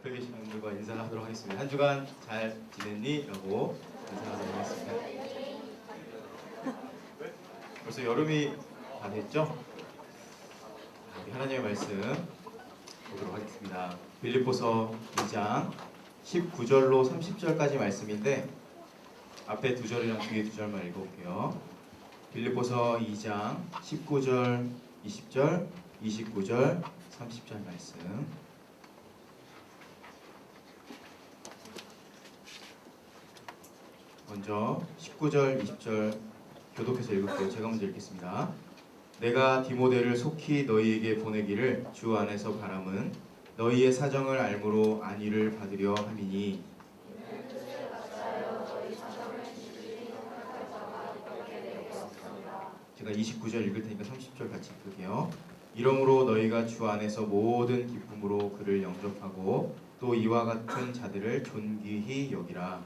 옆에 계신 분들과 인사하도록 하겠습니다. 한 주간 잘 지냈니? 라고 인사하도록 하겠습니다. 벌써 여름이 다 됐죠? 우리 하나님의 말씀 보도록 하겠습니다. 빌립보서 2장 19절로 30절까지 말씀인데 앞에 두 절이랑 뒤에 두 절만 읽어볼게요. 빌립보서 2장 19절, 20절, 29절, 30절 말씀. 먼저 19절, 20절 교독해서 읽을게요. 제가 먼저 읽겠습니다. 내가 디모데를 속히 너희에게 보내기를 주 안에서 바람은 너희의 사정을 알므로 안위를 받으려 함이니 제가 29절 읽을 테니까 30절 같이 읽을게요. 이러므로 너희가 주 안에서 모든 기쁨으로 그를 영접하고 또 이와 같은 자들을 존귀히 여기라.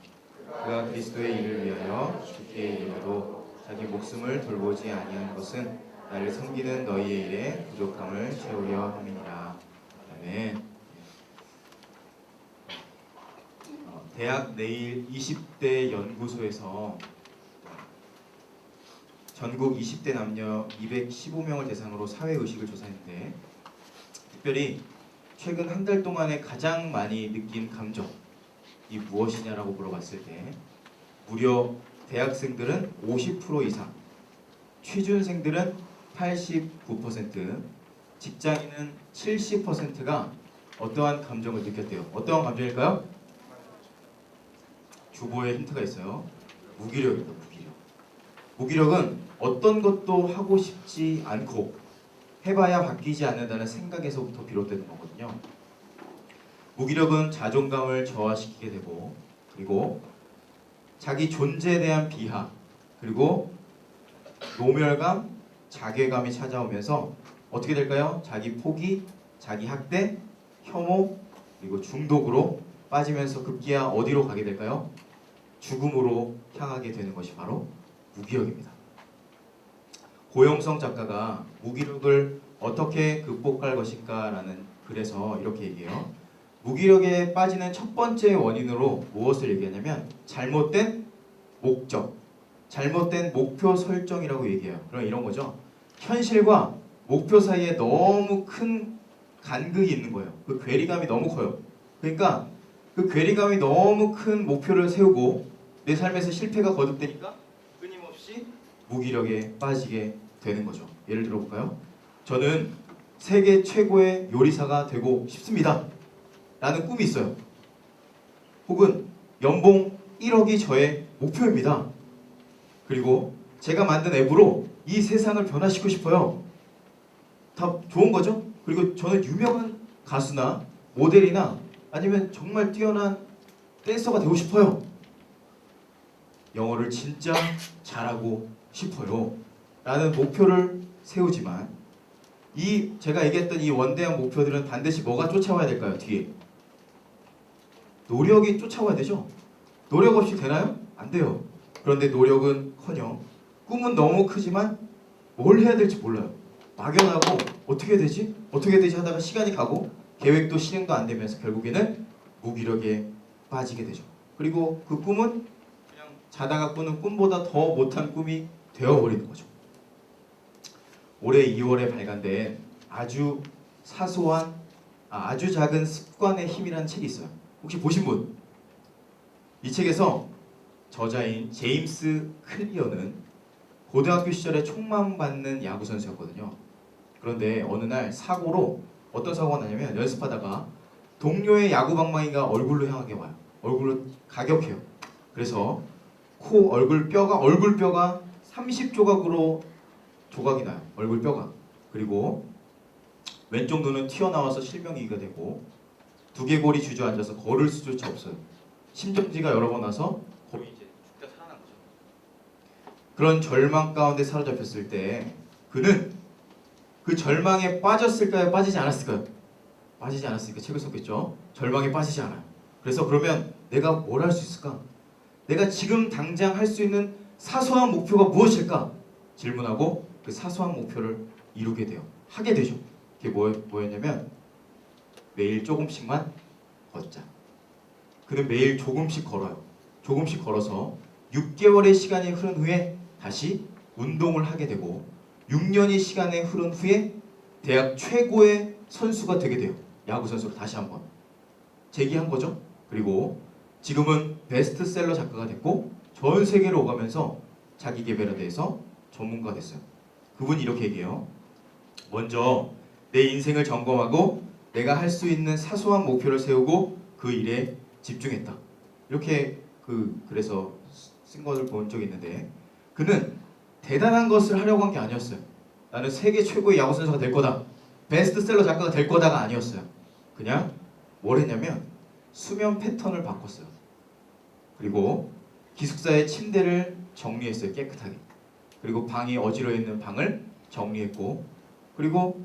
그가 그리스도의 일을 위하여 죽게 이르도 자기 목숨을 돌보지 아니한 것은 나를 섬기는 너희의 일에 부족함을 채우려 함이니라. 아멘. 대학 내일 20대 연구소에서 전국 20대 남녀 215명을 대상으로 사회의식을 조사했는데 특별히 최근 한 달 동안에 가장 많이 느낀 감정이 무엇이냐라고 물어봤을 때 무려 대학생들은 50% 이상, 취준생들은 89%, 직장인은 70%가 어떠한 감정을 느꼈대요. 어떠한 감정일까요? 주보에 힌트가 있어요. 무기력입니다. 무기력. 무기력은 어떤 것도 하고 싶지 않고 해봐야 바뀌지 않는다는 생각에서부터 비롯되는 거거든요. 무기력은 자존감을 저하시키게 되고 그리고 자기 존재에 대한 비하 그리고 노멸감, 자괴감이 찾아오면서 어떻게 될까요? 자기 포기, 자기 학대, 혐오 그리고 중독으로 빠지면서 급기야 어디로 가게 될까요? 죽음으로 향하게 되는 것이 바로 무기력입니다. 고영성 작가가 무기력을 어떻게 극복할 것인가라는 글에서 이렇게 얘기해요. 무기력에 빠지는 첫 번째 원인으로 무엇을 얘기하냐면 잘못된 목적, 잘못된 목표 설정이라고 얘기해요. 그럼 이런 거죠. 현실과 목표 사이에 너무 큰 간극이 있는 거예요. 그 괴리감이 너무 커요. 그러니까 그 괴리감이 너무 큰 목표를 세우고 내 삶에서 실패가 거듭되니까 끊임없이 무기력에 빠지게 되는 거죠. 예를 들어볼까요? 저는 세계 최고의 요리사가 되고 싶습니다. 라는 꿈이 있어요. 혹은 연봉 1억이 저의 목표입니다. 그리고 제가 만든 앱으로 이 세상을 변화시키고 싶어요. 다 좋은 거죠? 그리고 저는 유명한 가수나 모델이나 아니면 정말 뛰어난 댄서가 되고 싶어요. 영어를 진짜 잘하고 싶어요. 라는 목표를 세우지만 제가 얘기했던 이 원대한 목표들은 반드시 뭐가 쫓아와야 될까요? 뒤에 노력이 쫓아와야 되죠. 노력 없이 되나요? 안 돼요. 그런데 노력은커녕 꿈은 너무 크지만 뭘 해야 될지 몰라요. 막연하고 어떻게 되지? 어떻게 되지 하다가 시간이 가고 계획도 실행도 안 되면서 결국에는 무기력에 빠지게 되죠. 그리고 그 꿈은 그냥 자다가 꾸는 꿈보다 더 못한 꿈이 되어버리는 거죠. 올해 2월에 발간된 아주 사소한 아주 작은 습관의 힘이라는 책이 있어요. 혹시 보신 분? 이 책에서 저자인 제임스 클리어는 고등학교 시절에 총만 받는 야구 선수였거든요. 그런데 어느 날 사고로 어떤 사고가 나냐면 연습하다가 동료의 야구 방망이가 얼굴로 향하게 와요. 얼굴로 가격해요. 그래서 얼굴 뼈가 30조각으로 조각이 나요. 얼굴 뼈가. 그리고 왼쪽 눈은 튀어나와서 실명이가 되고 두개골이 주저앉아서 걸을 수조차 없어요. 심정지가 여러 번 와서 거의 이제 죽다 살아난 거죠. 그런 절망 가운데 사로잡혔을 때 그는 그 절망에 빠졌을까요? 빠지지 않았을까요? 빠지지 않았으니까 책을 썼겠죠. 절망에 빠지지 않아요. 그래서 그러면 내가 뭘 할 수 있을까? 내가 지금 당장 할 수 있는 사소한 목표가 무엇일까? 질문하고 그 사소한 목표를 이루게 돼요. 하게 되죠. 그게 뭐였냐면 매일 조금씩만 걷자. 그는 매일 조금씩 걸어요. 조금씩 걸어서 6개월의 시간이 흐른 후에 다시 운동을 하게 되고 6년의 시간이 흐른 후에 대학 최고의 선수가 되게 돼요. 야구 선수로 다시 한번 재기한 거죠. 그리고 지금은 베스트셀러 작가가 됐고 전 세계로 오가면서 자기 개발에 대해서 전문가가 됐어요. 그분이 이렇게 얘기해요. 먼저 내 인생을 점검하고 내가 할 수 있는 사소한 목표를 세우고 그 일에 집중했다. 이렇게 그래서 쓴 것을 본 적이 있는데 그는 대단한 것을 하려고 한 게 아니었어요. 나는 세계 최고의 야구 선수가 될 거다. 베스트셀러 작가가 될 거다가 아니었어요. 그냥 뭘 했냐면 수면 패턴을 바꿨어요. 그리고 기숙사의 침대를 정리했어요. 깨끗하게. 그리고 방이 어지러워 있는 방을 정리했고 그리고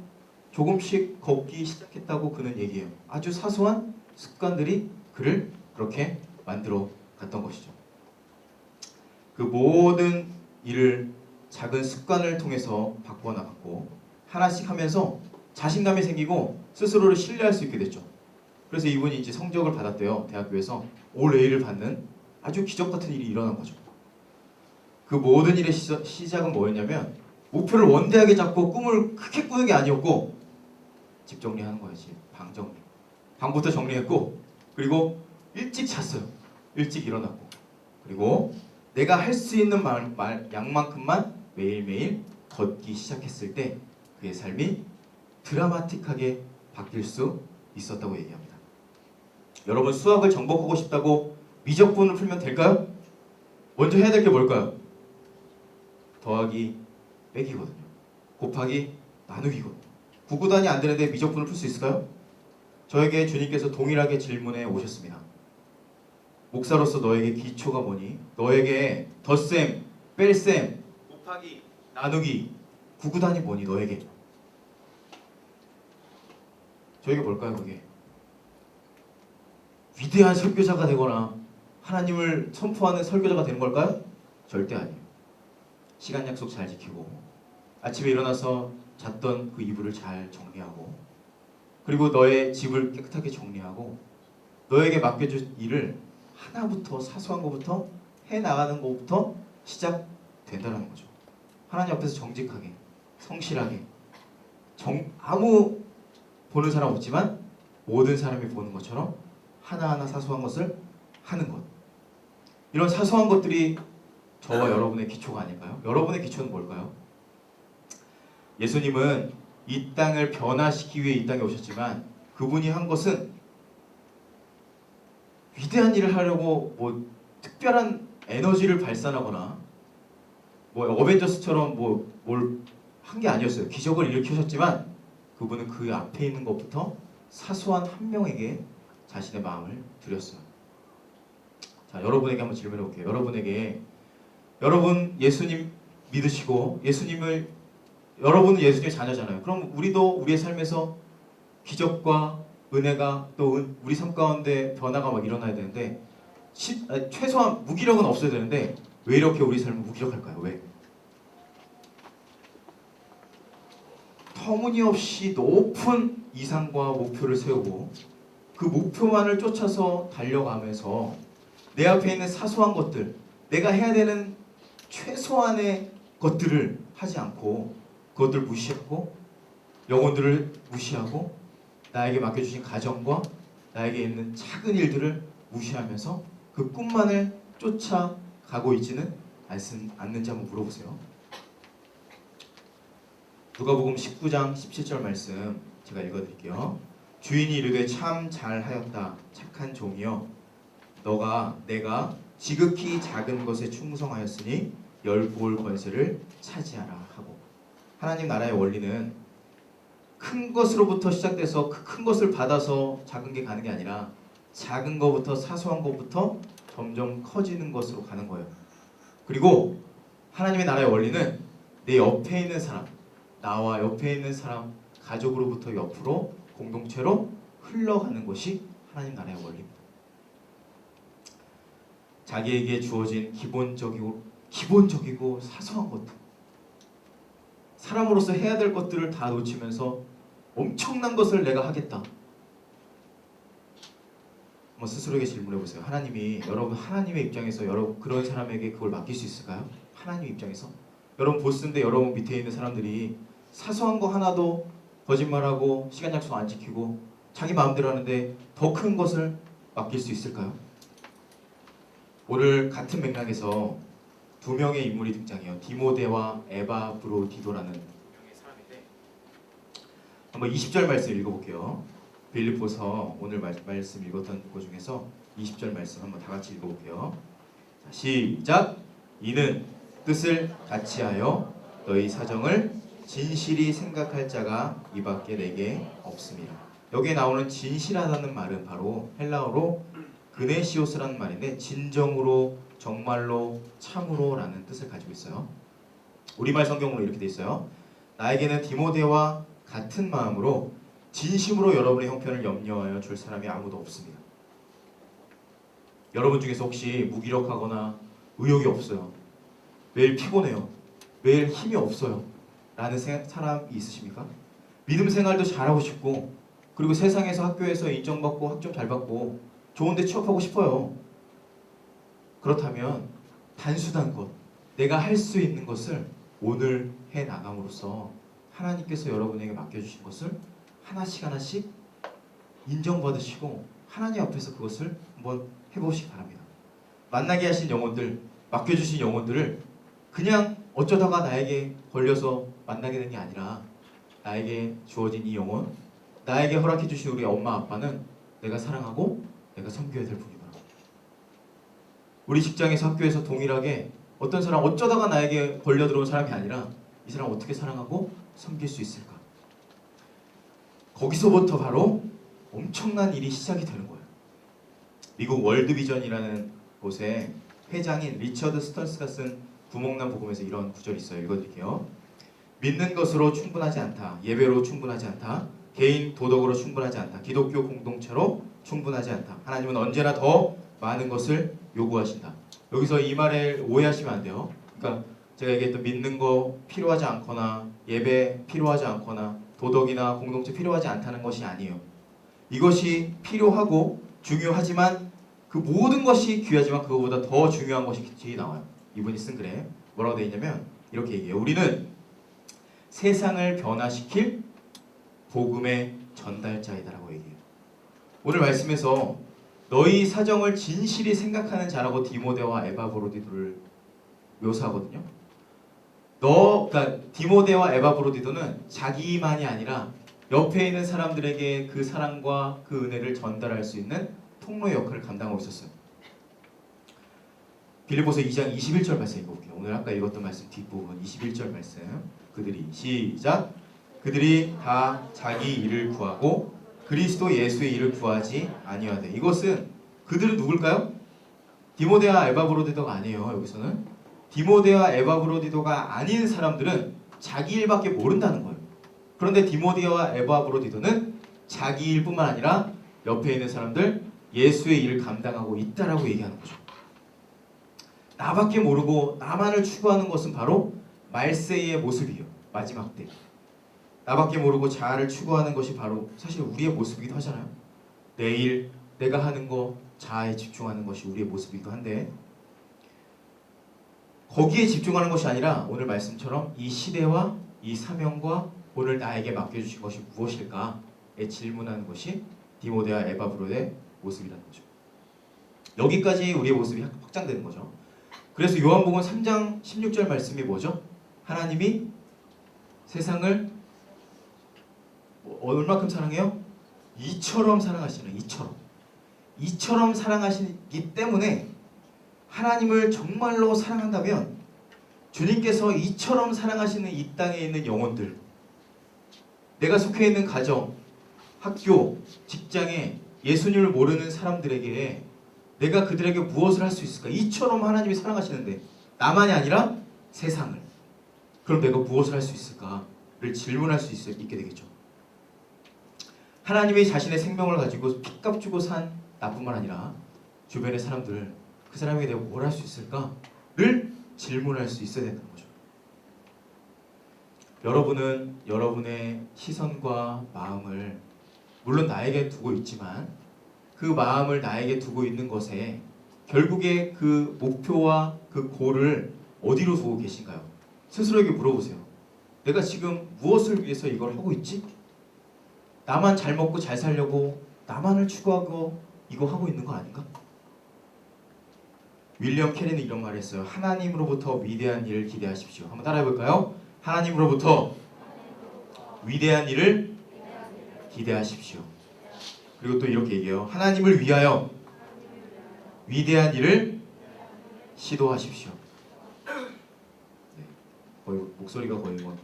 조금씩 걷기 시작했다고 그는 얘기해요. 아주 사소한 습관들이 그를 그렇게 만들어 갔던 것이죠. 그 모든 일을 작은 습관을 통해서 바꿔 나갔고 하나씩 하면서 자신감이 생기고 스스로를 신뢰할 수 있게 됐죠. 그래서 이분이 이제 성적을 받았대요. 대학교에서 올 A를 받는 아주 기적 같은 일이 일어난 거죠. 그 모든 일의 시작은 뭐였냐면 목표를 원대하게 잡고 꿈을 크게 꾸는 게 아니었고 집 정리하는 거였지. 방 정리. 방부터 정리했고 그리고 일찍 잤어요. 일찍 일어났고 그리고 내가 할 수 있는 양만큼만 매일매일 걷기 시작했을 때 그의 삶이 드라마틱하게 바뀔 수 있었다고 얘기합니다. 여러분 수학을 정복하고 싶다고 미적분을 풀면 될까요? 먼저 해야 될 게 뭘까요? 더하기 빼기거든요. 곱하기 나누기거든요. 구구단이 안 되는데 미적분을 풀 수 있을까요? 저에게 주님께서 동일하게 질문해 오셨습니다. 목사로서 너에게 기초가 뭐니? 너에게 덧셈, 뺄셈, 곱하기, 나누기, 구구단이 뭐니 너에게? 저에게 뭘까요 그게? 위대한 설교자가 되거나 하나님을 선포하는 설교자가 되는 걸까요? 절대 아니에요. 시간 약속 잘 지키고 아침에 일어나서 잤던 그 이불을 잘 정리하고 그리고 너의 집을 깨끗하게 정리하고 너에게 맡겨준 일을 하나부터 사소한 것부터 해나가는 것부터 시작된다는 거죠. 하나님 앞에서 정직하게 성실하게 아무 보는 사람 없지만 모든 사람이 보는 것처럼 하나하나 사소한 것을 하는 것. 이런 사소한 것들이 저와 여러분의 기초가 아닐까요? 여러분의 기초는 뭘까요? 예수님은 이 땅을 변화시키기 위해 이 땅에 오셨지만 그분이 한 것은 위대한 일을 하려고 뭐 특별한 에너지를 발산하거나 뭐 어벤져스처럼 뭐 뭘 한 게 아니었어요. 기적을 일으키셨지만 그분은 그 앞에 있는 것부터 사소한 한 명에게 자신의 마음을 드렸어요. 자, 여러분에게 한번 질문해 볼게요. 여러분 예수님 믿으시고 여러분은 예수님의 자녀잖아요. 그럼 우리도 우리의 삶에서 기적과 은혜가 또 우리 삶 가운데 변화가 막 일어나야 되는데 최소한 무기력은 없어야 되는데 왜 이렇게 우리 삶은 무기력할까요? 왜? 터무니없이 높은 이상과 목표를 세우고 그 목표만을 쫓아서 달려가면서 내 앞에 있는 사소한 것들, 내가 해야 되는 최소한의 것들을 하지 않고 그것들을 무시하고 영혼들을 무시하고 나에게 맡겨주신 가정과 나에게 있는 작은 일들을 무시하면서 그 꿈만을 쫓아가고 있지는 않는지 한번 물어보세요. 누가복음 19장 17절 말씀 제가 읽어드릴게요. 주인이 이르되 참 잘하였다 착한 종이여 내가 지극히 작은 것에 충성하였으니 열볼 권세를 차지하라 하고 하나님 나라의 원리는 큰 것으로부터 시작돼서 그 큰 것을 받아서 작은 게 가는 게 아니라 작은 것부터 사소한 것부터 점점 커지는 것으로 가는 거예요. 그리고 하나님의 나라의 원리는 내 옆에 있는 사람, 나와 옆에 있는 사람, 가족으로부터 옆으로 공동체로 흘러가는 것이 하나님 나라의 원리입니다. 자기에게 주어진 기본적이고 사소한 것들, 사람으로서 해야 될 것들을 다 놓치면서 엄청난 것을 내가 하겠다. 한번 스스로에게 질문해 보세요. 하나님이 여러분 하나님의 입장에서 여러분 그런 사람에게 그걸 맡길 수 있을까요? 하나님 입장에서 여러분 보스인데 여러분 밑에 있는 사람들이 사소한 거 하나도 거짓말하고 시간 약속 안 지키고 자기 마음대로 하는데 더 큰 것을 맡길 수 있을까요? 오늘 같은 맥락에서 두 명의 인물이 등장해요. 디모데와 에바브로디도라는 두 명의 사람인데 한번 20절 말씀 읽어볼게요. 빌립보서 오늘 말씀 읽었던 것 중에서 20절 말씀 한번 다 같이 읽어볼게요. 자, 시작! 이는 뜻을 같이하여 너희 사정을 진실히 생각할 자가 이밖에 내게 없습니다. 여기에 나오는 진실하다는 말은 바로 헬라어로 그네시오스라는 말인데 진정으로, 정말로, 참으로라는 뜻을 가지고 있어요. 우리말 성경으로 이렇게 돼 있어요. 나에게는 디모데와 같은 마음으로 진심으로 여러분의 형편을 염려하여 줄 사람이 아무도 없습니다. 여러분 중에서 혹시 무기력하거나 의욕이 없어요. 매일 피곤해요. 매일 힘이 없어요. 라는 사람이 있으십니까? 믿음 생활도 잘하고 싶고 그리고 세상에서 학교에서 인정받고 학점 잘 받고 좋은데 취업하고 싶어요. 그렇다면 단수단 것, 내가 할 수 있는 것을 오늘 해 나감으로써 하나님께서 여러분에게 맡겨주신 것을 하나씩 하나씩 인정받으시고 하나님 앞에서 그것을 한번 해보시기 바랍니다. 만나게 하신 영혼들, 맡겨주신 영혼들을 그냥 어쩌다가 나에게 걸려서 만나게 된 게 아니라 나에게 주어진 이 영혼, 나에게 허락해 주신 우리 엄마 아빠는 내가 사랑하고 내가 섬겨야 될 분이구나. 우리 직장에서 학교에서 동일하게 어떤 사람 어쩌다가 나에게 걸려 들어온 사람이 아니라 이 사람 어떻게 사랑하고 섬길 수 있을까? 거기서부터 바로 엄청난 일이 시작이 되는 거예요. 미국 월드비전이라는 곳에 회장인 리처드 스턴스가 쓴 구멍난 복음에서 이런 구절이 있어요. 읽어드릴게요. 믿는 것으로 충분하지 않다. 예배로 충분하지 않다. 개인 도덕으로 충분하지 않다. 기독교 공동체로 충분하지 않다. 하나님은 언제나 더 많은 것을 요구하신다. 여기서 이 말을 오해하시면 안 돼요. 그러니까 제가 얘기했던 믿는 거 필요하지 않거나 예배 필요하지 않거나 도덕이나 공동체 필요하지 않다는 것이 아니에요. 이것이 필요하고 중요하지만 그 모든 것이 귀하지만 그거보다 더 중요한 것이 뒤에 나와요. 이분이 쓴 글에 뭐라고 되어 있냐면 이렇게 얘기해요. 우리는 세상을 변화시킬 복음의 전달자이다라고 얘기해요. 오늘 말씀에서 너희 사정을 진실히 생각하는 자라고 디모데와 에바브로디도를 묘사하거든요. 그러니까 디모데와 에바브로디도는 자기만이 아니라 옆에 있는 사람들에게 그 사랑과 그 은혜를 전달할 수 있는 통로의 역할을 감당하고 있었어요. 빌립보서 2장 21절 말씀 읽어볼게요. 오늘 아까 읽었던 말씀 뒷부분 21절 말씀. 그들이 시작. 그들이 다 자기 일을 구하고 그리스도 예수의 일을 구하지 아니하되. 이것은 그들은 누굴까요? 디모데와 에바브로디도가 아니에요. 여기서는 디모데와 에바브로디도가 아닌 사람들은 자기 일밖에 모른다는 거예요. 그런데 디모데와 에바브로디도는 자기 일뿐만 아니라 옆에 있는 사람들 예수의 일을 감당하고 있다라고 얘기하는 거죠. 나밖에 모르고 나만을 추구하는 것은 바로 말세의 모습이에요. 마지막 때 나밖에 모르고 자아를 추구하는 것이 바로 사실 우리의 모습이기도 하잖아요. 내일 내가 하는 거 자아에 집중하는 것이 우리의 모습이기도 한데 거기에 집중하는 것이 아니라 오늘 말씀처럼 이 시대와 이 사명과 오늘 나에게 맡겨주신 것이 무엇일까에 질문하는 것이 디모데와 에바브로의 모습이라는 거죠. 여기까지 우리의 모습이 확장되는 거죠. 그래서 요한복음 3장 16절 말씀이 뭐죠? 하나님이 세상을 얼마큼 사랑해요? 이처럼 사랑하시는, 이처럼 사랑하시기 때문에 하나님을 정말로 사랑한다면 주님께서 이처럼 사랑하시는 이 땅에 있는 영혼들, 내가 속해 있는 가정, 학교, 직장에 예수님을 모르는 사람들에게 내가 그들에게 무엇을 할 수 있을까? 이처럼 하나님이 사랑하시는데 나만이 아니라 세상을. 그럼 내가 무엇을 할 수 있을까를 질문할 수 있게 되겠죠. 하나님이 자신의 생명을 가지고 핏값 주고 산 나뿐만 아니라 주변의 사람들, 그 사람에게 내가 뭘 할 수 있을까를 질문할 수 있어야 된다는 거죠. 여러분은 여러분의 시선과 마음을 물론 나에게 두고 있지만 그 그 마음을 나에게 두고 있는 것에 결국에 그 목표와 그 골을 어디로 두고 계신가요? 스스로에게 물어보세요. 내가 지금 무엇을 위해서 이걸 하고 있지? 나만 잘 먹고 잘 살려고 나만을 추구하고 이거 하고 있는 거 아닌가? 윌리엄 캐리는 이런 말을 했어요. 하나님으로부터 위대한 일을 기대하십시오. 한번 따라해 볼까요? 하나님으로부터 위대한 일을 기대하십시오. 그리고 또 이렇게 얘기해요. 하나님을 위하여 위대한 일을 시도하십시오. 네, 거의 목소리가 거의 뭐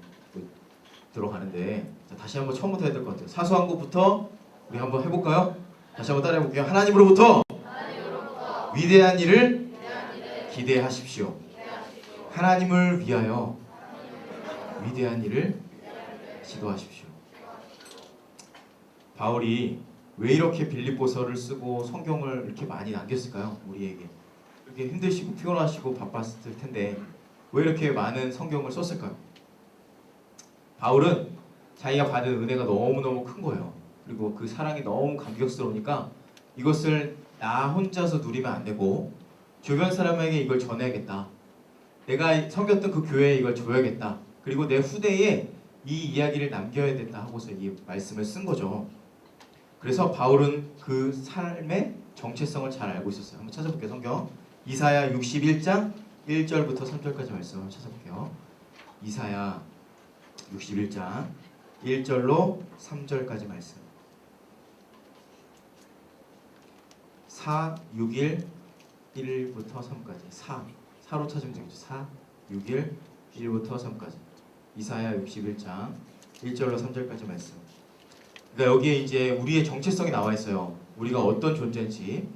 들어가는데 자, 다시 한번 처음부터 해야 될 것 같아요. 사소한 것부터 우리 한번 해볼까요? 다시 한번 따라해 볼게요. 하나님으로부터 위대한 일을 기대하십시오. 하나님을 위하여 위대한 일을 시도하십시오. 바울이 왜 이렇게 빌립보서를 쓰고 성경을 이렇게 많이 남겼을까요? 우리에게 이렇게 힘드시고 피곤하시고 바빴을 텐데 왜 이렇게 많은 성경을 썼을까요? 바울은 자기가 받은 은혜가 너무너무 큰 거예요. 그리고 그 사랑이 너무 감격스러우니까 이것을 나 혼자서 누리면 안 되고 주변 사람에게 이걸 전해야겠다. 내가 섬겼던 그 교회에 이걸 줘야겠다. 그리고 내 후대에 이 이야기를 남겨야 된다 하고서 이 말씀을 쓴 거죠. 그래서 바울은 그 삶의 정체성을 잘 알고 있었어요. 한번 찾아볼게요. 성경 이사야 61장 1절부터 3절까지 말씀 한번 찾아볼게요. 이사야 61장 1절로 3절까지 말씀. 4, 6, 1, 1부터 3까지 4로 찾으면 되겠죠. 4, 6, 1, 1부터 3까지 이사야 61장 1절로 3절까지 말씀. 그러니까 여기에 이제 우리의 정체성이 나와 있어요. 우리가 어떤 존재인지.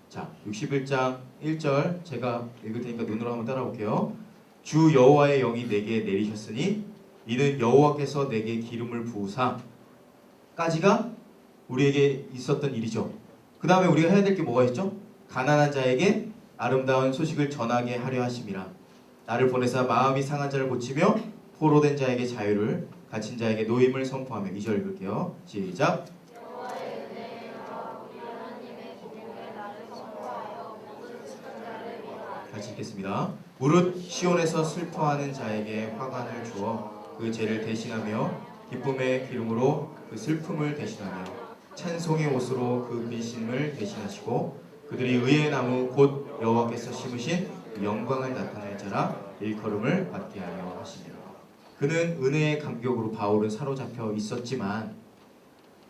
자, 61장 1절 제가 읽을 테니까 눈으로 한번 따라볼게요. 주 여호와의 영이 내게 내리셨으니 이는 여호와께서 내게 기름을 부으사 까지가 우리에게 있었던 일이죠. 그 다음에 우리가 해야 될 게 뭐가 있죠? 가난한 자에게 아름다운 소식을 전하게 하려 하심이라. 나를 보내사 마음이 상한 자를 고치며 포로된 자에게 자유를 갇힌 자에게 노임을 선포하며. 2절 읽을게요. 시작. 같이 읽겠습니다. 무릇 시온에서 슬퍼하는 자에게 화관을 주어 그 죄를 대신하며 기쁨의 기름으로 그 슬픔을 대신하며 찬송의 옷으로 그 근심을 대신하시고 그들이 의의 나무 곧 여호와께서 심으신 영광을 나타낼 자라 일컬음을 받게 하려 하시니라. 그는 은혜의 감격으로 바울은 사로잡혀 있었지만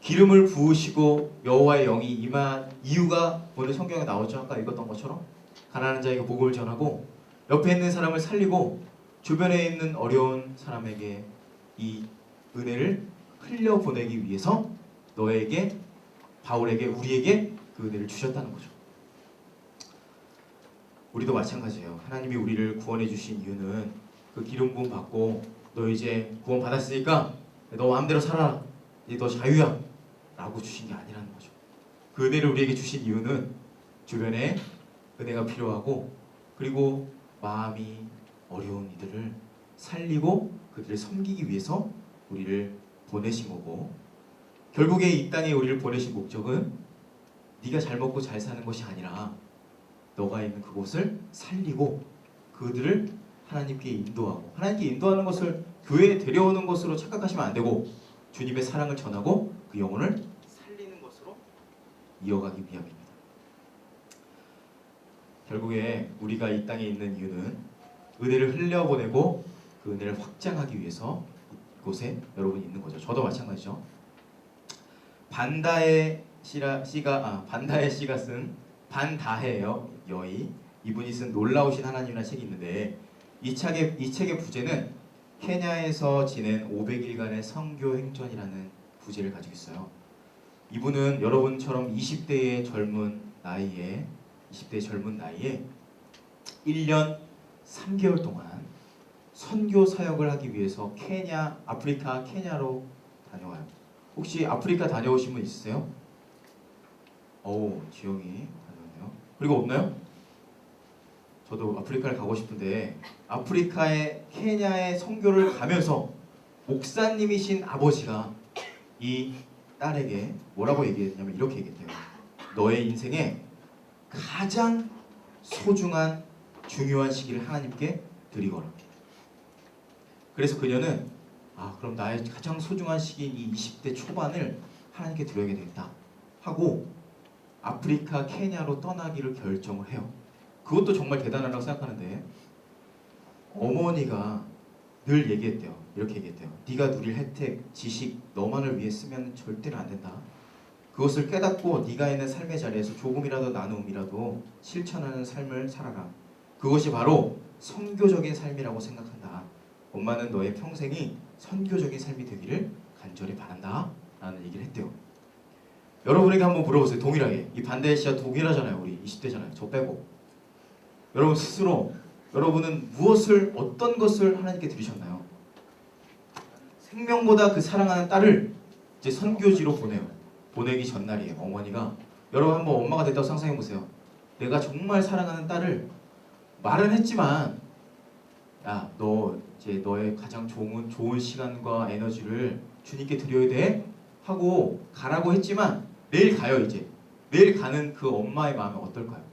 기름을 부으시고 여호와의 영이 임한 이유가 오늘 성경에 나오죠. 아까 읽었던 것처럼 가난한 자에게 복음을 전하고 옆에 있는 사람을 살리고 주변에 있는 어려운 사람에게 이 은혜를 흘려보내기 위해서 너에게 바울에게 우리에게 그 은혜를 주셨다는 거죠. 우리도 마찬가지예요. 하나님이 우리를 구원해 주신 이유는 그 기름 부음 받고 너 이제 구원 받았으니까 너 마음대로 살아라. 이제 너 자유야. 라고 주신 게 아니라는 거죠. 그 은혜를 우리에게 주신 이유는 주변에 은혜가 필요하고 그리고 마음이 어려운 이들을 살리고 그들을 섬기기 위해서 우리를 보내신 거고 결국에 이 땅에 우리를 보내신 목적은 네가 잘 먹고 잘 사는 것이 아니라 너가 있는 그곳을 살리고 그들을 하나님께 인도하고 하나님께 인도하는 것을 교회에 데려오는 것으로 착각하시면 안 되고 주님의 사랑을 전하고 그 영혼을 살리는 것으로 이어가기 위함입니다. 결국에 우리가 이 땅에 있는 이유는 은혜를 흘려보내고 그 은혜를 확장하기 위해서 이곳에 여러분이 있는 거죠. 저도 마찬가지죠. 반다의 씨가 쓴 반다해예요. 여의 이분이 쓴 놀라우신 하나님이라는 책이 있는데 이 책의 부제는 케냐에서 지낸 500일간의 선교 행전이라는 부제를 가지고 있어요. 이분은 여러분처럼 20대의 젊은 나이에 1년 3개월 동안 선교 사역을 하기 위해서 아프리카 케냐로 다녀와요. 혹시 아프리카 다녀오신 분 있으세요? 지영이 다녀왔네요. 그리고 없나요? 저도 아프리카를 가고 싶은데 아프리카의 케냐의 선교를 가면서 목사님이신 아버지가 이 딸에게 뭐라고 얘기했냐면 이렇게 얘기했대요. 너의 인생에 가장 소중한 중요한 시기를 하나님께 드리거라. 그래서 그녀는 그럼 나의 가장 소중한 시기인 이 20대 초반을 하나님께 드려야 되겠다 하고 아프리카 케냐로 떠나기를 결정을 해요. 그것도 정말 대단하다고 생각하는데 어머니가 늘 얘기했대요. 이렇게 얘기했대요. 네가 누릴 혜택, 지식, 너만을 위해 쓰면 절대로 안 된다. 그것을 깨닫고 네가 있는 삶의 자리에서 조금이라도 나눔이라도 실천하는 삶을 살아라. 그것이 바로 선교적인 삶이라고 생각한다. 엄마는 너의 평생이 선교적인 삶이 되기를 간절히 바란다 라는 얘기를 했대요. 여러분에게 한번 물어보세요. 동일하게. 이 반대의 시야 동일하잖아요. 우리 20대잖아요. 저 빼고. 여러분 스스로 여러분은 무엇을 어떤 것을 하나님께 드리셨나요? 생명보다 그 사랑하는 딸을 이제 선교지로 보내요. 보내기 전날이에요. 어머니가 여러분 한번 엄마가 됐다고 상상해 보세요. 내가 정말 사랑하는 딸을 말은 했지만 야, 너 이제 너의 가장 좋은 시간과 에너지를 주님께 드려야 돼 하고 가라고 했지만 내일 가요. 이제 내일 가는 그 엄마의 마음은 어떨까요?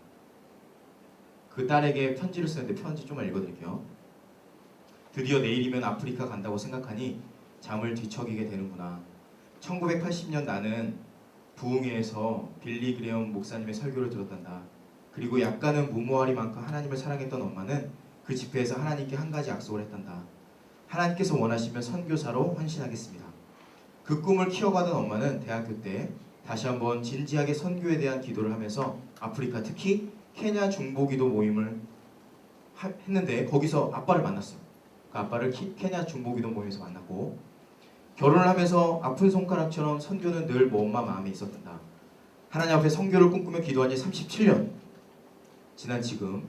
그 딸에게 편지를 쓰는데 편지 좀만 읽어드릴게요. 드디어 내일이면 아프리카 간다고 생각하니 잠을 뒤척이게 되는구나. 1980년 나는 부흥회에서 빌리 그레엄 목사님의 설교를 들었단다. 그리고 약간은 무모하리만큼 하나님을 사랑했던 엄마는 그 집회에서 하나님께 한 가지 약속을 했단다. 하나님께서 원하시면 선교사로 헌신하겠습니다. 그 꿈을 키워가던 엄마는 대학교 때 다시 한번 진지하게 선교에 대한 기도를 하면서 아프리카 특히 케냐 중보기도 모임을 했는데 거기서 아빠를 만났어요. 그 아빠를 케냐 중보기도 모임에서 만났고 결혼을 하면서 아픈 손가락처럼 선교는 늘 엄마 마음에 있었단다. 하나님 앞에 선교를 꿈꾸며 기도한 지 37년 지난 지금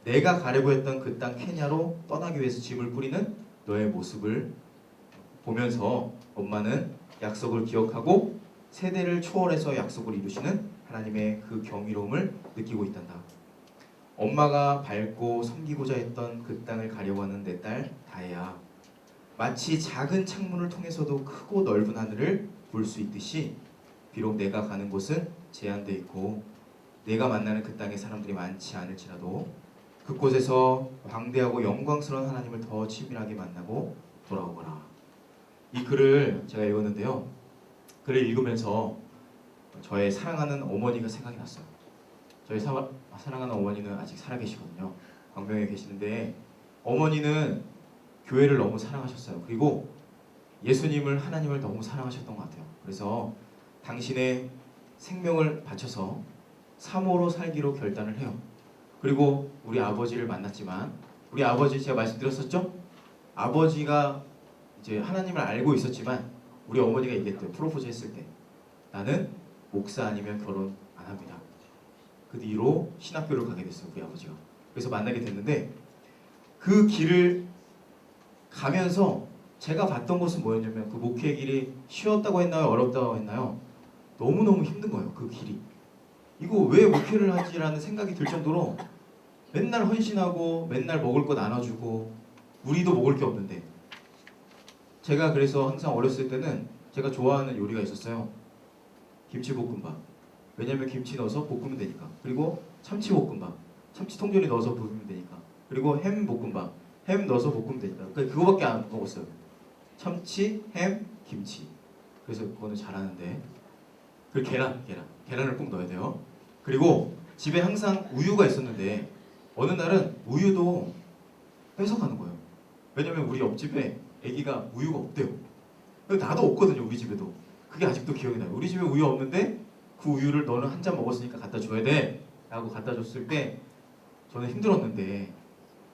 내가 가려고 했던 그 땅 케냐로 떠나기 위해서 짐을 뿌리는 너의 모습을 보면서 엄마는 약속을 기억하고 세대를 초월해서 약속을 이루시는 하나님의 그 경이로움을 느끼고 있단다. 엄마가 밟고 섬기고자 했던 그 땅을 가려고 하는 내 딸 다혜야. 마치 작은 창문을 통해서도 크고 넓은 하늘을 볼 수 있듯이 비록 내가 가는 곳은 제한되어 있고 내가 만나는 그 땅의 사람들이 많지 않을지라도 그곳에서 광대하고 영광스러운 하나님을 더 친밀하게 만나고 돌아오거라. 이 글을 제가 읽었는데요. 글을 읽으면서 저의 사랑하는 어머니가 생각이 났어요. 저희 사랑하는 어머니는 아직 살아계시거든요. 광명에 계시는데 어머니는 교회를 너무 사랑하셨어요. 그리고 예수님을 하나님을 너무 사랑하셨던 것 같아요. 그래서 당신의 생명을 바쳐서 사모로 살기로 결단을 해요. 그리고 우리 아버지를 만났지만 우리 아버지 제가 말씀드렸었죠? 아버지가 이제 하나님을 알고 있었지만 우리 어머니가 얘기했대요. 프로포즈 했을 때 나는 목사 아니면 결혼 안 합니다. 그 뒤로 신학교를 가게 됐어요. 우리 아버지가. 그래서 만나게 됐는데 그 길을 가면서 제가 봤던 것은 뭐였냐면 그 목회 길이 쉬웠다고 했나요? 어렵다고 했나요? 너무너무 힘든 거예요. 그 길이. 이거 왜 목회를 하지라는 생각이 들 정도로 맨날 헌신하고 맨날 먹을 거 나눠주고 우리도 먹을 게 없는데 제가 그래서 항상 어렸을 때는 제가 좋아하는 요리가 있었어요. 김치볶음밥. 왜냐면 김치 넣어서 볶으면 되니까. 그리고 참치볶음밥. 참치 통조림 넣어서 볶으면 되니까. 그리고 햄볶음밥. 햄 넣어서 볶으면 되니까. 그거밖에 안 먹었어요. 참치, 햄, 김치. 그래서 그거는 잘하는데. 그리고 계란을 꼭 넣어야 돼요. 그리고 집에 항상 우유가 있었는데 어느 날은 우유도 뺏어가는 거예요. 왜냐면 우리 옆집에 아기가 우유가 없대요. 나도 없거든요. 우리 집에도. 그게 아직도 기억이 나요. 우리 집에 우유 없는데 그 우유를 너는 한 잔 먹었으니까 갖다 줘야 돼 라고 갖다 줬을 때 저는 힘들었는데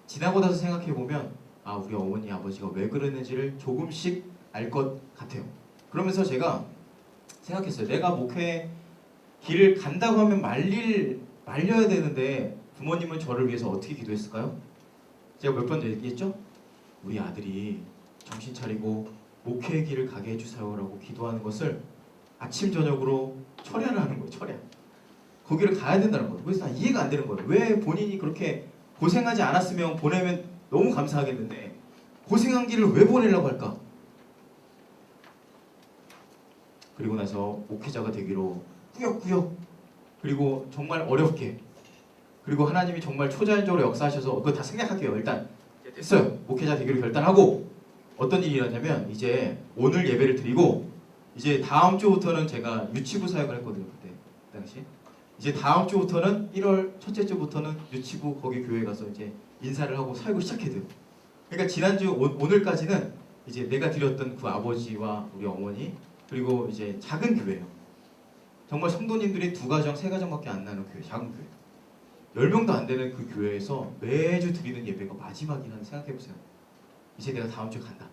지나고 나서 생각해보면 우리 어머니 아버지가 왜 그랬는지를 조금씩 알 것 같아요. 그러면서 제가 생각했어요. 내가 목회 길을 간다고 하면 말려야 되는데 부모님은 저를 위해서 어떻게 기도했을까요? 제가 몇 번 얘기했죠? 우리 아들이 정신 차리고 목회의 길을 가게 해주세요라고 기도하는 것을 아침 저녁으로 철야를 하는 거예요. 철야. 거기를 가야 된다는 거예요. 그래서 난 이해가 안 되는 거예요. 왜 본인이 그렇게 고생하지 않았으면 보내면 너무 감사하겠는데 고생한 길을 왜 보내려고 할까? 그리고 나서 목회자가 되기로 꾸역꾸역 그리고 정말 어렵게, 그리고 하나님이 정말 초자연적으로 역사하셔서 그거 다 생략할게요. 일단 됐어요. 목회자 되기로 결단하고 어떤 일이 일어났냐면 이제 오늘 예배를 드리고 이제 다음 주부터는 제가 유치부 사역을 했거든요. 그때 그 당시 이제 다음 주부터는 1월 첫째 주부터는 유치부 거기 교회 가서 이제 인사를 하고 사역을 시작해야 돼요. 그러니까 지난주 오늘까지는 이제 내가 드렸던 그 아버지와 우리 어머니 그리고 이제 작은 교회예요. 정말 성도님들이 2가정, 3가정밖에 안 나는 교회, 작은 교회. 10명도 안 되는 그 교회에서 매주 드리는 예배가 마지막이라는 생각해보세요. 이제 내가 다음 주에 간다.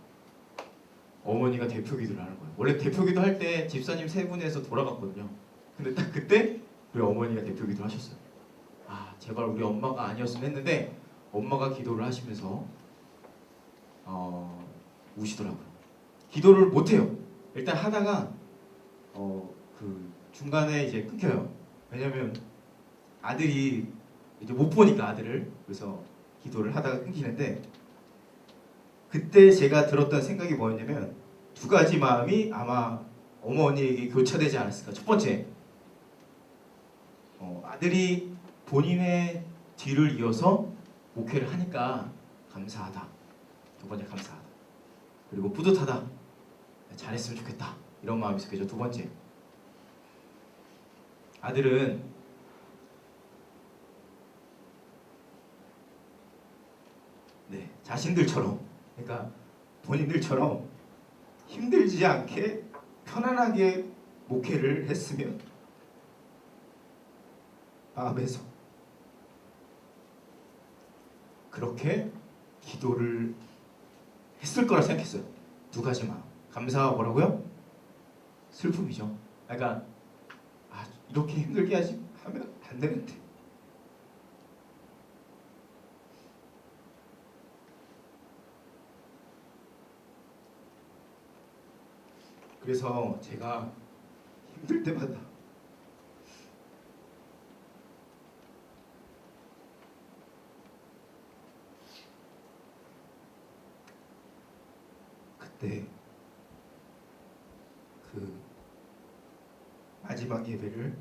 어머니가 대표 기도를 하는 거예요. 원래 대표 기도 할 때 집사님 3분에서 돌아갔거든요. 근데 딱 그때 우리 어머니가 대표 기도를 하셨어요. 아, 제발 우리 엄마가 아니었으면 했는데 엄마가 기도를 하시면서 우시더라고요. 기도를 못해요. 일단 하다가 그 중간에 이제 끊겨요. 왜냐면 아들이 이제 못 보니까 아들을. 그래서 기도를 하다가 끊기는데 그때 제가 들었던 생각이 뭐였냐면 2가지 마음이 아마 어머니에게 교차되지 않았을까. 첫 번째, 아들이 본인의 뒤를 이어서 목회를 하니까 감사하다. 2번째, 감사하다. 그리고 뿌듯하다. 잘했으면 좋겠다. 이런 마음이 있었겠죠. 2번째, 아들은 자신들처럼, 그러니까 본인들처럼 힘들지 않게 편안하게 목회를 했으면 마음에서 그렇게 기도를 했을 거라 생각했어요. 2가지 마음. 감사와 뭐라고요? 슬픔이죠. 그러니까 이렇게 힘들게 하면 안 되는데. 그래서 제가 힘들 때마다 그때 그 마지막 예배를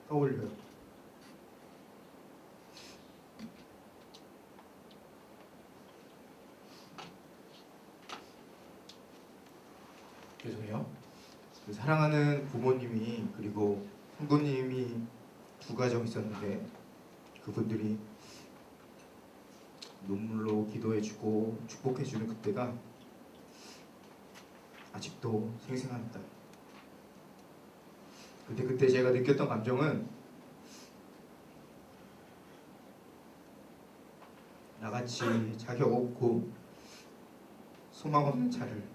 떠올려요. 죄송해요. 사랑하는 부모님이 그리고 성도님이 2가정 있었는데 그분들이 눈물로 기도해주고 축복해주는 그때가 아직도 생생합니다. 그때 제가 느꼈던 감정은 나같이 자격 없고 소망 없는 자를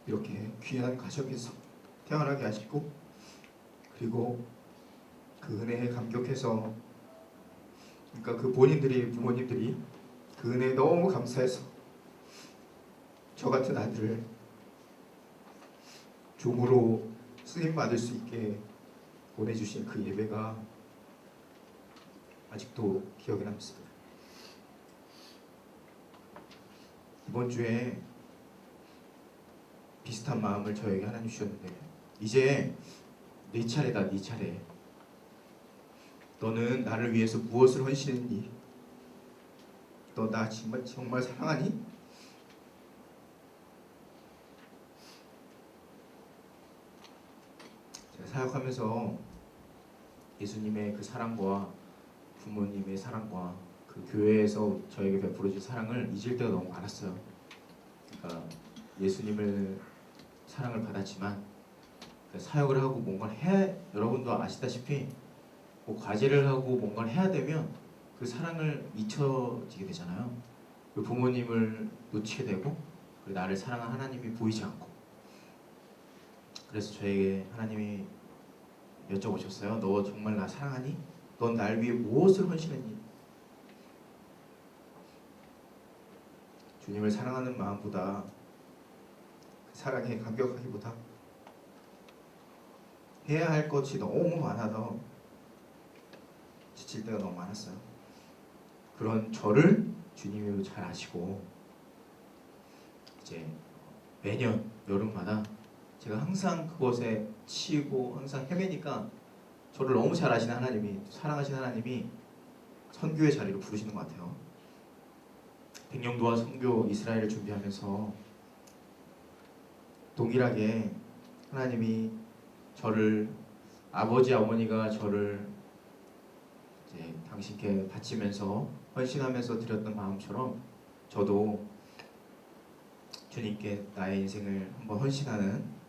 이렇게 귀한 가정에서 태어나게 하시고 그리고 그 은혜에 감격해서, 그러니까 그 부모님들이 그 은혜에 너무 감사해서 저 같은 아들을 종으로 쓰임 받을 수 있게 보내주신 그 예배가 아직도 기억에 남습니다. 이번 주에 비슷한 마음을 저에게 하나님 주셨는데 이제 네 차례다. 네 차례. 너는 나를 위해서 무엇을 헌신했니? 너 나 정말 사랑하니? 제가 사역하면서 예수님의 그 사랑과 부모님의 사랑과 그 교회에서 저에게 베풀어 준 사랑을 잊을 때가 너무 많았어요. 그러니까 예수님을 사랑을 받았지만 사역을 하고 뭔가를 여러분도 아시다시피 뭐 과제를 하고 뭔가를 해야 되면 그 사랑을 잊혀지게 되잖아요. 그 부모님을 놓치게 되고 그리고 나를 사랑하는 하나님이 보이지 않고. 그래서 저에게 하나님이 여쭤보셨어요. 너 정말 나 사랑하니? 넌 날 위해 무엇을 헌신했니? 주님을 사랑하는 마음보다 그 사랑에 감격하기보다 해야 할 것이 너무 많아서 지칠 때가 너무 많았어요. 그런 저를 주님이 잘 아시고 이제 매년 여름마다 제가 항상 그것에 치이고 항상 헤매니까 저를 너무 잘 아시는 하나님이, 사랑하시는 하나님이 선교의 자리로 부르시는 것 같아요. 백령도와 선교 이스라엘을 준비하면서 동일하게 하나님이 저를, 아버지 어머니가 저를 이제 당신께 바치면서 헌신하면서 드렸던 마음처럼 저도 주님께 나의 인생을 한번 헌신하는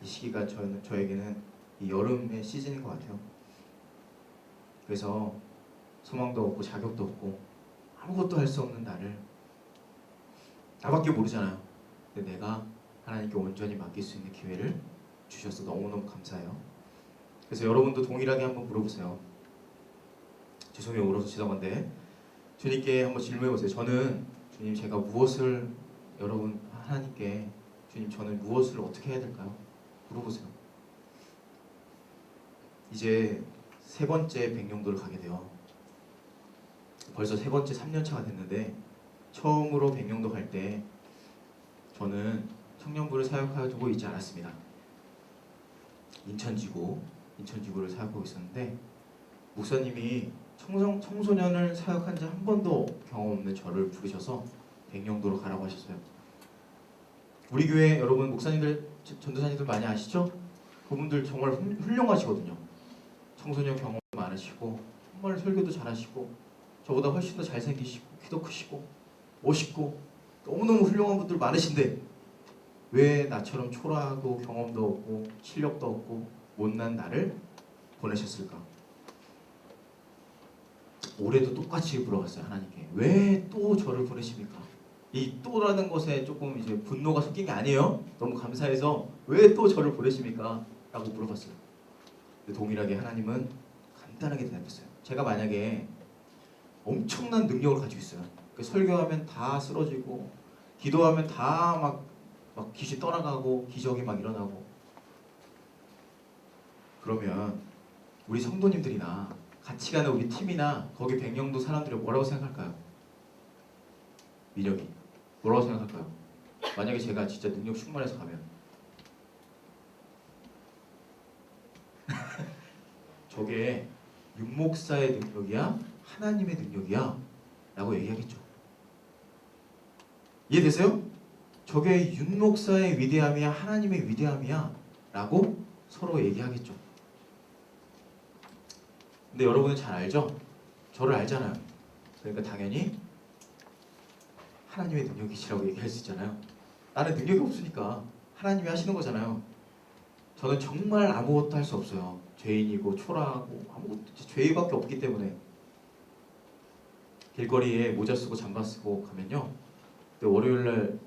이 시기가 저에게는 이 여름의 시즌인 것 같아요. 그래서 소망도 없고 자격도 없고 아무것도 할 수 없는 나밖에 모르잖아요. 근데 내가 하나님께 온전히 맡길 수 있는 기회를 주셔서 너무너무 감사해요. 그래서 여러분도 동일하게 한번 물어보세요. 죄송해요, 울어서 죄송한데 주님께 한번 질문해보세요. 저는 주님, 제가 무엇을, 여러분 하나님께 주님, 저는 무엇을 어떻게 해야 될까요? 물어보세요. 이제 세 번째 백령도를 가게 돼요. 벌써 세 번째 3년차가 됐는데 처음으로 백령도 갈 때 저는 청년부를 사역하고 있지 않았습니다. 인천지구를 사역하고 있었는데 목사님이 청소년을 사역한 지 한 번도 경험 없는 저를 부르셔서 백령도로 가라고 하셨어요. 우리 교회 여러분 목사님들, 전도사님들 많이 아시죠? 그분들 정말 훌륭하시거든요. 청소년 경험 많으시고 정말 설교도 잘하시고 저보다 훨씬 더 잘생기시고 키도 크시고 멋있고 너무너무 훌륭한 분들 많으신데 왜 나처럼 초라하고 경험도 없고 실력도 없고 못난 나를 보내셨을까? 올해도 똑같이 물어봤어요. 하나님께 왜 또 저를 보내십니까? 이 또라는 것에 조금 이제 분노가 섞인 게 아니에요. 너무 감사해서 왜 또 저를 보내십니까? 라고 물어봤어요. 근데 동일하게 하나님은 간단하게 대답했어요. 제가 만약에 엄청난 능력을 가지고 있어요. 설교하면 다 쓰러지고 기도하면 다 막 귀신 떠나가고 기적이 막 일어나고, 그러면 우리 성도님들이나 같이 가는 우리 팀이나 거기 백령도 사람들이 뭐라고 생각할까요? 민혁이 뭐라고 생각할까요? 만약에 제가 진짜 능력 충만해서 가면 저게 윤목사의 능력이야? 하나님의 능력이야? 라고 얘기하겠죠. 이해되세요? 저게 윤목사의 위대함이야? 하나님의 위대함이야? 라고 서로 얘기하겠죠. 근데 여러분은 잘 알죠? 저를 알잖아요. 그러니까 당연히 하나님의 능력이시라고 얘기할 수 있잖아요. 나는 능력이 없으니까 하나님이 하시는 거잖아요. 저는 정말 아무것도 할 수 없어요. 죄인이고 초라하고 아무것도, 죄밖에 없기 때문에. 길거리에 모자 쓰고 잠바 쓰고 가면요, 월요일날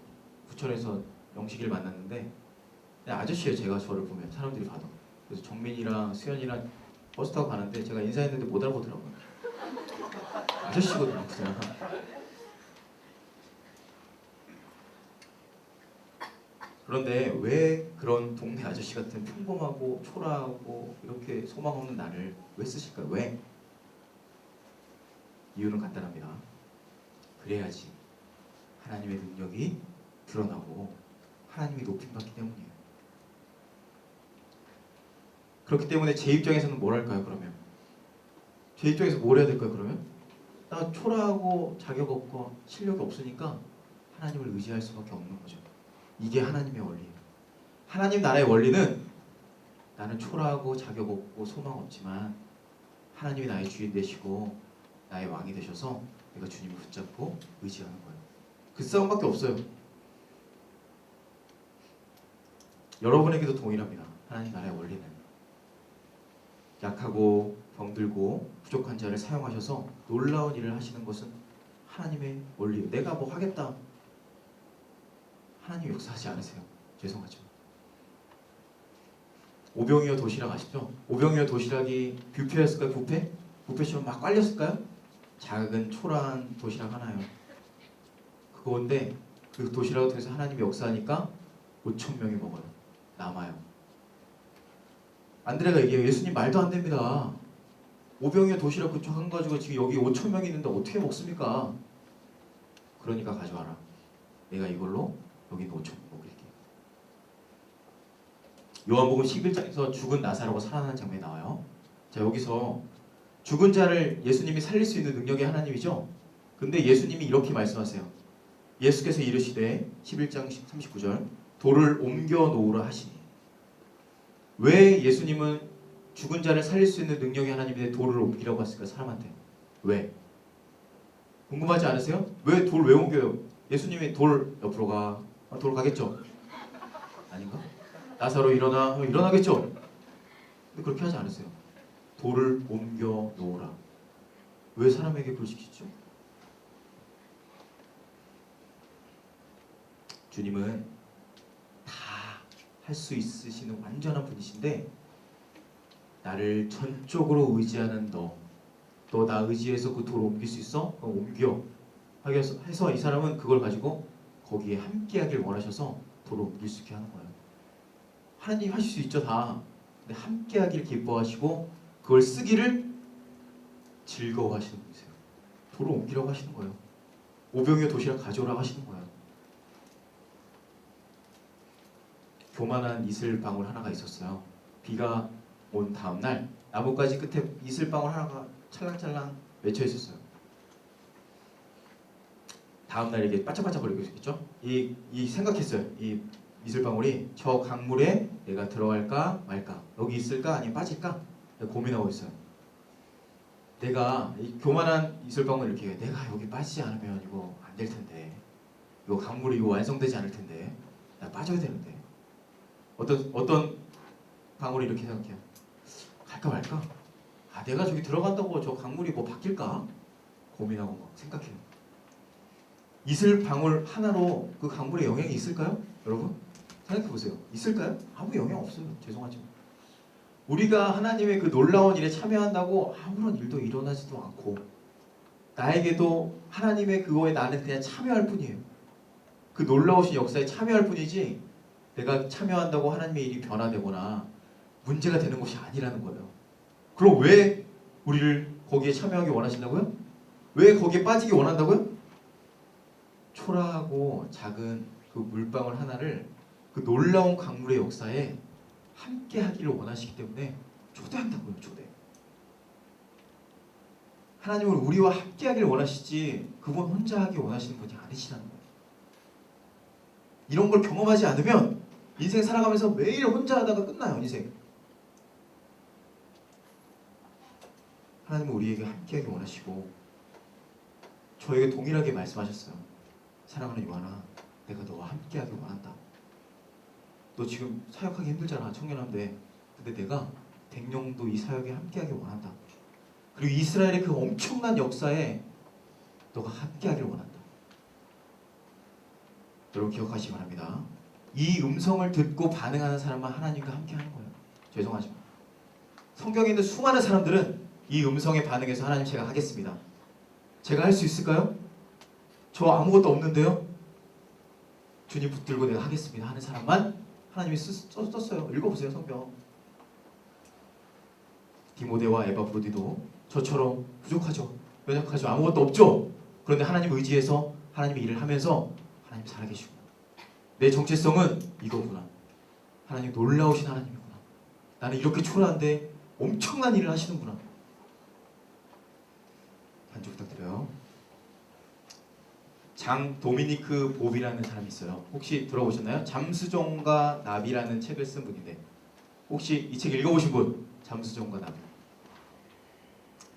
부천에서 영식이를 만났는데 그냥 아저씨예요. 제가 저를 보면 사람들이 봐도. 그래서 정민이랑 수현이랑 버스 타고 가는데 제가 인사했는데 못 알아보더라고요. 아저씨거든요 그냥. 그런데 왜 그런 동네 아저씨 같은 평범하고 초라하고 이렇게 소망 없는 나를 왜 쓰실까요? 왜? 이유는 간단합니다. 그래야지 하나님의 능력이 드러나고 하나님이 높임받기 때문이에요. 그렇기 때문에 제 입장에서는 뭘 할까요? 그러면 제 입장에서 뭘 해야 될까요? 그러면 나 초라하고 자격 없고 실력이 없으니까 하나님을 의지할 수밖에 없는 거죠. 이게 하나님의 원리예요. 하나님 나라의 원리는 나는 초라하고 자격 없고 소망 없지만 하나님이 나의 주인 되시고 나의 왕이 되셔서 내가 주님을 붙잡고 의지하는 거예요. 그 싸움밖에 없어요. 여러분에게도 동일합니다. 하나님 나라의 원리는 약하고 병들고 부족한 자를 사용하셔서 놀라운 일을 하시는 것은 하나님의 원리예요. 내가 뭐 하겠다, 하나님 역사하지 않으세요. 죄송하지만. 오병이어 도시락 아시죠? 오병이어 도시락이 뷔페였을까요? 뷔페? 뷔페처럼 막 깔렸을까요? 작은 초라한 도시락 하나요. 그건데 그 도시락을 통해서 하나님이 역사하니까 5,000명이 먹어요. 남아요. 안드레가 얘기해요. 예수님 말도 안 됩니다. 오병이어 도시락 그쪽 한 가지고 지금 여기 5,000명이 있는데 어떻게 먹습니까? 그러니까 가져와라. 내가 이걸로 여기 있는 5,000명 먹일게. 요한복음 11장에서 죽은 나사로가 살아나는 장면이 나와요. 자, 여기서 죽은 자를 예수님이 살릴 수 있는 능력이 하나님이죠. 근데 예수님이 이렇게 말씀하세요. 예수께서 이르시되 11장 39절 돌을 옮겨 놓으라 하시니. 왜 예수님은 죽은 자를 살릴 수 있는 능력이 하나님인데 돌을 옮기라고 했을까 사람한테? 왜? 궁금하지 않으세요? 왜 돌 왜 옮겨요? 예수님이 돌 옆으로 가. 돌 가겠죠? 아닌가? 나사로 일어나. 일어나겠죠? 근데 그렇게 하지 않으세요. 돌을 옮겨 놓으라. 왜 사람에게 그걸 시키죠? 주님은 다 할 수 있으시는 완전한 분이신데 나를 전적으로 의지하는 너 나 의지해서 그 돌을 옮길 수 있어? 그럼 옮겨 해서 이 사람은 그걸 가지고 거기에 함께하길 원하셔서 돌을 옮길 수 있게 하는 거예요. 하나님 하실 수 있죠 다. 근데 함께하길 기뻐하시고 그걸 쓰기를 즐거워하시는 분이세요. 돌을 옮기라고 하시는 거예요. 오병이어 도시락 가져오라고 하시는 거예요. 교만한 이슬방울 하나가 있었어요. 비가 온 다음날 나뭇가지 끝에 이슬방울 하나가 찰랑찰랑 맺혀 있었어요. 다음날 이게 반짝반짝거리고 있겠죠? 이 생각했어요. 이 이슬방울이 저 강물에 내가 들어갈까 말까, 여기 있을까 아니면 빠질까 고민하고 있어요. 내가 이 교만한 이슬방울 이렇게 내가 여기 빠지지 않으면 이거 안 될 텐데, 이거 강물이 이거 완성되지 않을 텐데 나 빠져야 되는데. 어떤 방울이 이렇게 생각해요. 갈까 말까? 내가 저기 들어간다고 저 강물이 뭐 바뀔까? 고민하고 막 생각해요. 이슬 방울 하나로 그 강물에 영향이 있을까요? 여러분 생각해보세요. 있을까요? 아무 영향 없어요. 죄송하지만 우리가 하나님의 그 놀라운 일에 참여한다고 아무런 일도 일어나지도 않고 나에게도 하나님의 그거에 나는 그냥 참여할 뿐이에요. 그 놀라우신 역사에 참여할 뿐이지 내가 참여한다고 하나님의 일이 변화되거나 문제가 되는 것이 아니라는 거예요. 그럼 왜 우리를 거기에 참여하기 원하신다고요? 왜 거기에 빠지기 원한다고요? 초라하고 작은 그 물방울 하나를 그 놀라운 강물의 역사에 함께 하기를 원하시기 때문에 초대한다고요. 초대. 하나님은 우리와 함께 하기를 원하시지 그분 혼자 하기 원하시는 분이 아니시라는 거예요. 이런 걸 경험하지 않으면 인생 살아가면서 매일 혼자 하다가 끝나요. 인생. 하나님은 우리에게 함께하기 원하시고 저에게 동일하게 말씀하셨어요. 사랑하는 요한아, 내가 너와 함께하기 원한다. 너 지금 사역하기 힘들잖아, 청년한데. 근데 내가 백령도 이 사역에 함께하기 원한다. 그리고 이스라엘의 그 엄청난 역사에 너가 함께하길 원한다. 여러분 기억하시기 바랍니다. 이 음성을 듣고 반응하는 사람만 하나님과 함께하는 거예요. 죄송하지만 성경에 있는 수많은 사람들은 이 음성에 반응해서 하나님 제가 하겠습니다. 제가 할 수 있을까요? 저 아무것도 없는데요? 주님 붙들고 내가 하겠습니다 하는 사람만 하나님이 썼어요. 읽어보세요 성경. 디모데와 에바브로디도 저처럼 부족하죠. 연약하죠. 아무것도 없죠. 그런데 하나님 의지해서 하나님의 일을 하면서 하나님 살아계시고 내 정체성은 이거구나. 하나님 놀라우신 하나님이구나. 나는 이렇게 초라한데 엄청난 일을 하시는구나. 반주 부탁드려요. 장 도미니크 봅이라는 사람이 있어요. 혹시 들어보셨나요? 잠수정과 나비라는 책을 쓴 분인데 혹시 이 책 읽어보신 분? 잠수정과 나비.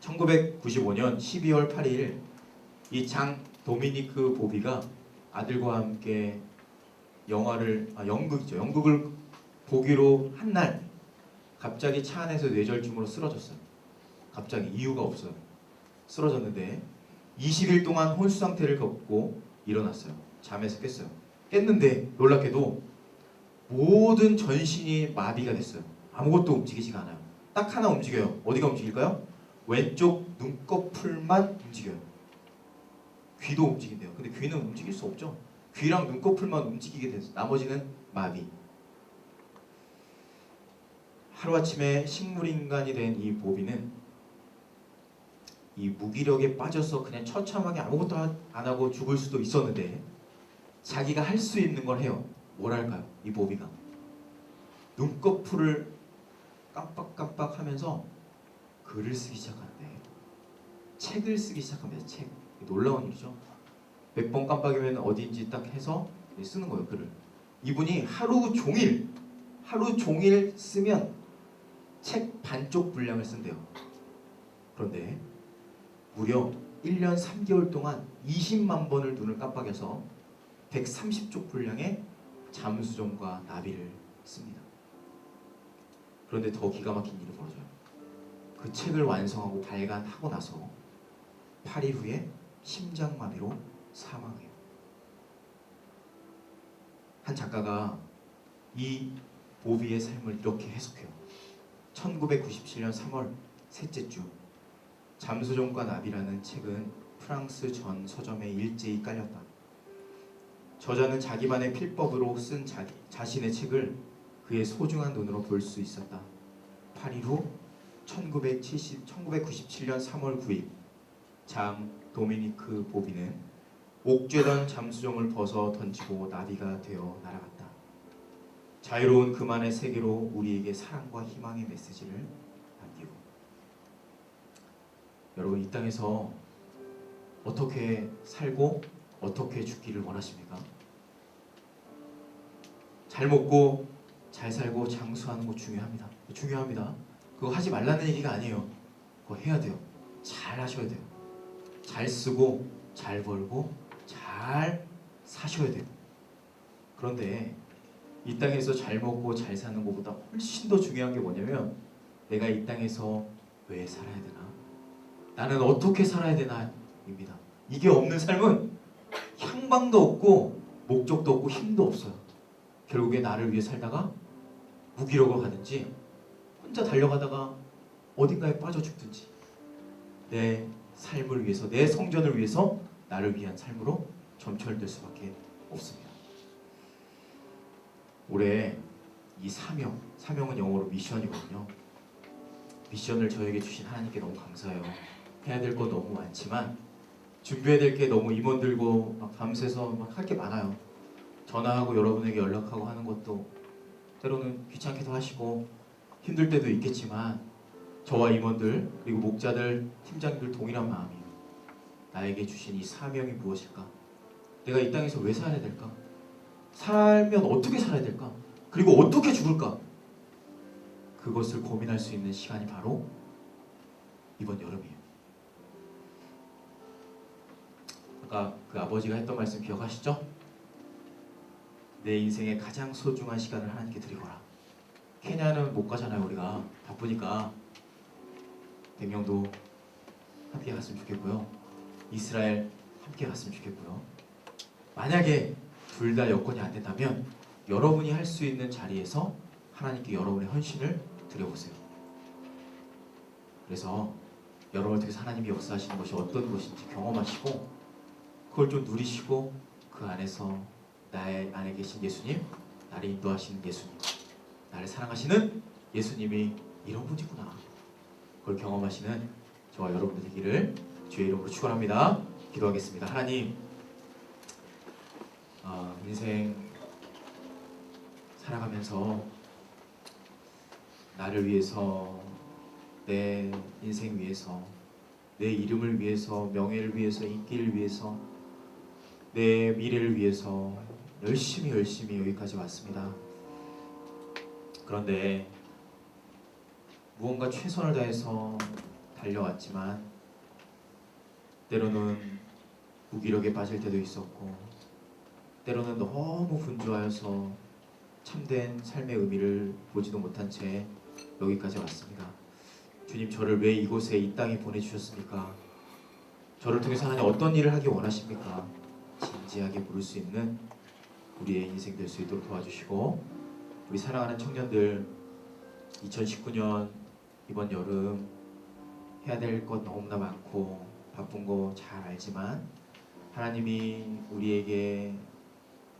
1995년 12월 8일 이 장 도미니크 보비가 아들과 함께 연극을 보기로 한 날 갑자기 차 안에서 뇌절중으로 쓰러졌어요. 갑자기 이유가 없어요. 쓰러졌는데 20일 동안 혼수 상태를 겪고 일어났어요. 잠에서 깼어요. 깼는데 놀랍게도 모든 전신이 마비가 됐어요. 아무것도 움직이지가 않아요. 딱 하나 움직여요. 어디가 움직일까요? 왼쪽 눈꺼풀만 움직여요. 귀도 움직인대요. 근데 귀는 움직일 수 없죠. 귀랑 눈꺼풀만 움직이게 돼서 나머지는 마비. 하루아침에 식물인간이 된 이 보비는 이 무기력에 빠져서 그냥 처참하게 아무것도 안 하고 죽을 수도 있었는데 자기가 할 수 있는 걸 해요. 뭘 할까요? 이 보비가 눈꺼풀을 깜빡깜빡하면서 글을 쓰기 시작하는데, 책을 쓰기 시작합니다. 책. 놀라운 일이죠. 몇 번 깜빡이면 어디인지 딱 해서 쓰는 거예요, 글을. 이분이 하루 종일 쓰면 책 반쪽 분량을 쓴대요. 그런데 무려 1년 3개월 동안 20만 번을 눈을 깜빡여서 130쪽 분량의 잠수정과 나비를 씁니다. 그런데 더 기가 막힌 일이 벌어져요. 그 책을 완성하고 발간하고 나서 8일 후에 심장마비로 사망해요. 한 작가가 이 보비의 삶을 이렇게 해석해요. 1997년 3월 셋째 주, 잠수정과 나비라는 책은 프랑스 전 서점에 일제히 깔렸다. 저자는 자기만의 필법으로 쓴 자신의 책을 그의 소중한 돈으로 볼 수 있었다. 8일 후 1997년 3월 9일 장 도미니크 보비는 옥죄던 잠수정을 벗어 던지고 나비가 되어 날아갔다. 자유로운 그만의 세계로 우리에게 사랑과 희망의 메시지를 남기고. 여러분, 이 땅에서 어떻게 살고 어떻게 죽기를 원하십니까? 잘 먹고 잘 살고 장수하는 거 중요합니다. 그거 하지 말라는 얘기가 아니에요. 그거 해야 돼요. 잘 하셔야 돼요. 잘 쓰고 잘 벌고 잘 사셔야 돼요. 그런데 이 땅에서 잘 먹고 잘 사는 것보다 훨씬 더 중요한 게 뭐냐면, 내가 이 땅에서 왜 살아야 되나? 나는 어떻게 살아야 되나? 입니다. 이게 없는 삶은 향방도 없고 목적도 없고 힘도 없어요. 결국에 나를 위해 살다가 무기력으로 가든지 혼자 달려가다가 어딘가에 빠져 죽든지, 내 삶을 위해서, 내 성전을 위해서 나를 위한 삶으로 점철될 수밖에 없습니다. 올해 이 사명은 영어로 미션이거든요. 미션을 저에게 주신 하나님께 너무 감사해요. 해야 될 거 너무 많지만 준비해야 될 게 너무 임원 들고 막 밤새서 막 할 게 많아요. 전화하고 여러분에게 연락하고 하는 것도 때로는 귀찮게도 하시고 힘들 때도 있겠지만, 저와 임원들 그리고 목자들, 팀장들 동일한 마음이에요. 나에게 주신 이 사명이 무엇일까? 내가 이 땅에서 왜 살아야 될까? 살면 어떻게 살아야 될까? 그리고 어떻게 죽을까? 그것을 고민할 수 있는 시간이 바로 이번 여름이에요. 아까 그 아버지가 했던 말씀 기억하시죠? 내 인생의 가장 소중한 시간을 하나님께 드리거라. 케냐는 못 가잖아요. 우리가 바쁘니까. 백령도 함께 갔으면 좋겠고요. 이스라엘 함께 갔으면 좋겠고요. 만약에 둘 다 여건이 안 된다면 여러분이 할 수 있는 자리에서 하나님께 여러분의 헌신을 드려보세요. 그래서 여러분을 통해서 하나님이 역사하시는 것이 어떤 것인지 경험하시고, 그걸 좀 누리시고, 그 안에서 나의 안에 계신 예수님, 나를 인도하시는 예수님, 나를 사랑하시는 예수님이 이런 분이구나, 그걸 경험하시는 저와 여러분들 되기를 주의 이름으로 축원합니다. 기도하겠습니다. 하나님, 인생 살아가면서 나를 위해서, 내 인생 위해서, 내 이름을 위해서, 명예를 위해서, 인기를 위해서, 내 미래를 위해서 열심히 여기까지 왔습니다. 그런데 무언가 최선을 다해서 달려왔지만 때로는 무기력에 빠질 때도 있었고, 때로는 너무 분주하여서 참된 삶의 의미를 보지도 못한 채 여기까지 왔습니다. 주님, 저를 왜 이곳에, 이 땅에 보내주셨습니까? 저를 통해서 하나님 어떤 일을 하기 원하십니까? 진지하게 물을 수 있는 우리의 인생 될 수 있도록 도와주시고, 우리 사랑하는 청년들, 2019년 이번 여름 해야 될 것 너무나 많고 바쁜 거 잘 알지만, 하나님이 우리에게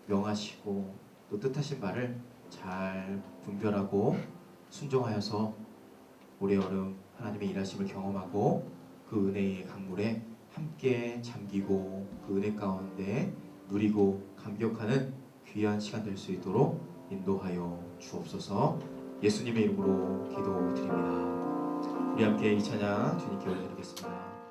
명하시고 또 뜻하신 바를 잘 분별하고 순종하여서 올해 여름 하나님의 일하심을 경험하고 그 은혜의 강물에 함께 잠기고 그 은혜 가운데 누리고 감격하는 귀한 시간 될 수 있도록 인도하여 주옵소서. 예수님의 이름으로 기도드립니다. 우리 함께 이 찬양 주님께 올려드리겠습니다.